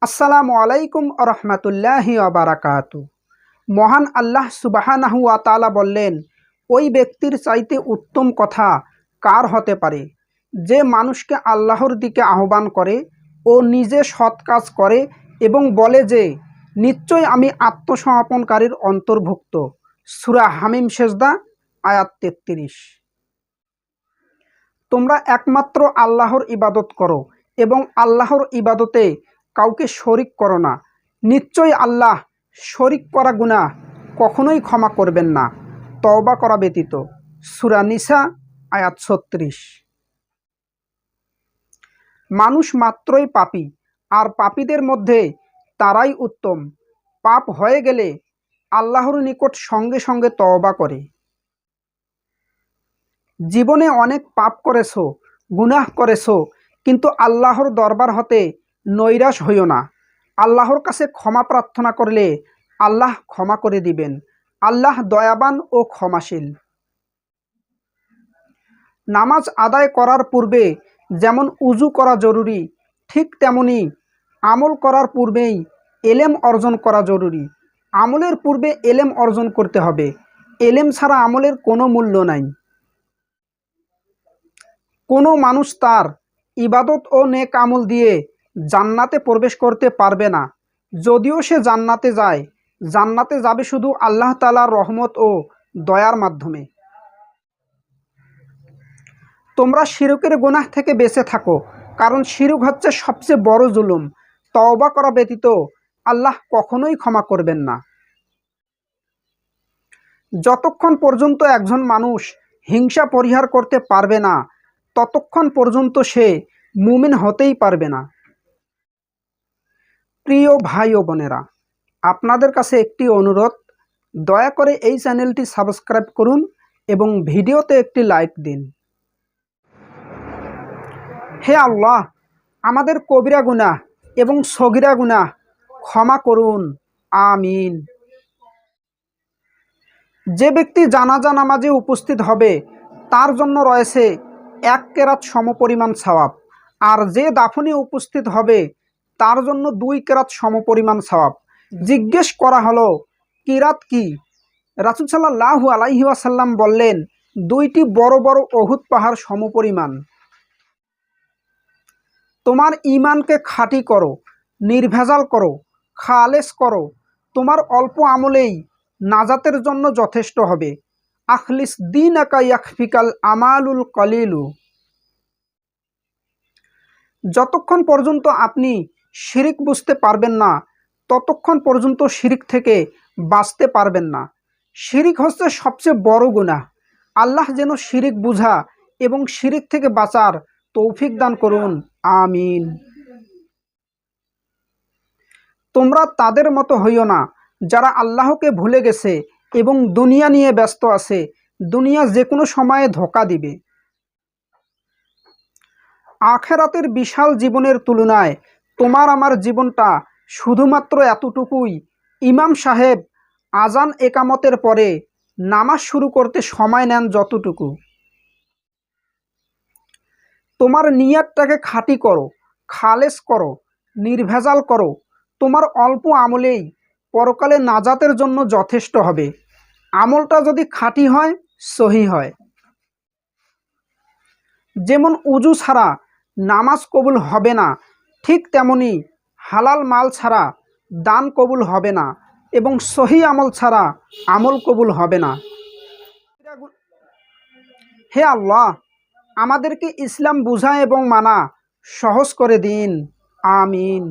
আসসালামু আলাইকুম রহমতুল্লাহি বারাকাতু। মহান আল্লাহ সুবহানাহু ওয়া তাআলা বললেন, ওই ব্যক্তির চাইতে উত্তম কথা কার হতে পারে যে মানুষকে আল্লাহর দিকে আহ্বান করে ও নিজে সৎ কাজ করে এবং বলে যে নিশ্চয় আমি আত্মসমর্পণকারীর অন্তর্ভুক্ত। সূরা হামিম সেজদা আয়াত ৩৩। তোমরা একমাত্র আল্লাহর ইবাদত করো এবং আল্লাহর ইবাদতে কাউকে শরিক করো না। নিশ্চয়ই আল্লাহ শরিক করা গুনাহ কখনোই ক্ষমা করবেন না, তওবা করা ব্যতীত। সূরা নিসা আয়াত ৩৬। মানুষ মাত্রই পাপী, আর পাপীদের মধ্যে তারাই উত্তম। পাপ হয়ে গেলে আল্লাহর নিকট সঙ্গে সঙ্গে তওবা করে। জীবনে অনেক পাপ করেছো, গুনাহ করেছো, কিন্তু আল্লাহর দরবার হতে নৈরাশ হইও না। আল্লাহর কাছে ক্ষমা প্রার্থনা করলে আল্লাহ ক্ষমা করে দিবেন। আল্লাহ দয়াবান ও ক্ষমাশীল। নামাজ আদায় করার পূর্বে যেমন উজু করা জরুরি, ঠিক তেমনি আমল করার পূর্বেই এলেম অর্জন করা জরুরি। আমলের পূর্বে এলেম অর্জন করতে হবে। এলেম ছাড়া আমলের কোনো মূল্য নাই। কোনো মানুষ তার ইবাদত ও নেক আমল দিয়ে জান্নাতে প্রবেশ করতে পারবে না। যদিও সে জান্নাতে যায়, জান্নাতে যাবে শুধু আল্লাহ তাআলার রহমত ও দয়ার মাধ্যমে। তোমরা শিরকের গুনাহ থেকে বেঁচে থাকো, কারণ শিরক হচ্ছে সবচেয়ে বড় জুলুম। তওবা করা ব্যতীত আল্লাহ কখনোই ক্ষমা করবেন না। যতক্ষণ পর্যন্ত একজন মানুষ হিংসা পরিহার করতে পারবে না, ততক্ষণ পর্যন্ত সে মুমিন হতেই পারবে না। প্রিয় ভাই ও বোনেরা, আপনাদের কাছে একটি অনুরোধ, দয়া করে এই চ্যানেলটি সাবস্ক্রাইব করুন এবং ভিডিওতে একটি লাইক দিন। হে আল্লাহ, আমাদের কবিরা গুনাহ এবং সগীরা গুনাহ ক্ষমা করুন, আমিন। যে ব্যক্তি জানাজা নামাজে উপস্থিত হবে তার জন্য রয়েছে 1 কেরাত সমপরিমাণ সওয়াব, আর যে দাফনে উপস্থিত হবে তার জন্য 2 কেরাত সমপরিমাণ সওয়াব। জিজ্ঞেস করা হলো, কিরাত কি? রাসূল সাল্লাল্লাহু আলাইহি ওয়াসাল্লাম বললেন, 2টি বড় বড় উহুদ পাহাড় সমপরিমাণ। তোমার ঈমানকে খাঁটি করো, নির্ভেজাল করো, খালেস করো। তোমার অল্প আমলেই নাজাতের জন্য যথেষ্ট হবে। আখলিস দীনাকা ইয়াকফিকাল আমালুল কলিলু। যতক্ষণ পর্যন্ত আপনি শিরিক বুঝতে পারবেন না, ততক্ষণ পর্যন্ত শিরিক থেকে বাঁচতে পারবেন না। শিরিক হচ্ছে সবচেয়ে বড় গুনাহ। আল্লাহ যেন শিরিক বুঝা এবং শিরিক থেকে বাঁচার তৌফিক দান করুন, আমিন। তোমরা তাদের মতো হইও না যারা আল্লাহকে ভুলে গেছে এবং দুনিয়া নিয়ে ব্যস্ত আছে। দুনিয়া যে কোনো সময়ে ধোঁকা দিবে। আখেরাতের বিশাল জীবনের তুলনায় তোমার আমার জীবনটা শুধুমাত্র এতটুকুই। ইমাম সাহেব আজান একামতের পরে নামাজ শুরু করতে সময় নেন যতটুকু। তোমার নিয়তটাকে খাঁটি করো, খালেস করো, নির্ভেজাল করো। তোমার অল্প আমলেই পরকালে নাজাতের জন্য যথেষ্ট হবে। আমলটা যদি খাঁটি হয়, সহি হয়। যেমন উজু ছাড়া নামাজ কবুল হবে না, ঠিক তেমনি হালাল মাল ছাড়া দান কবুল হবে না এবং সহি আমল ছাড়া আমল কবুল হবে না। হে আল্লাহ, আমাদেরকে ইসলাম বুঝা এবং মানা সহজ করে দিন, আমিন।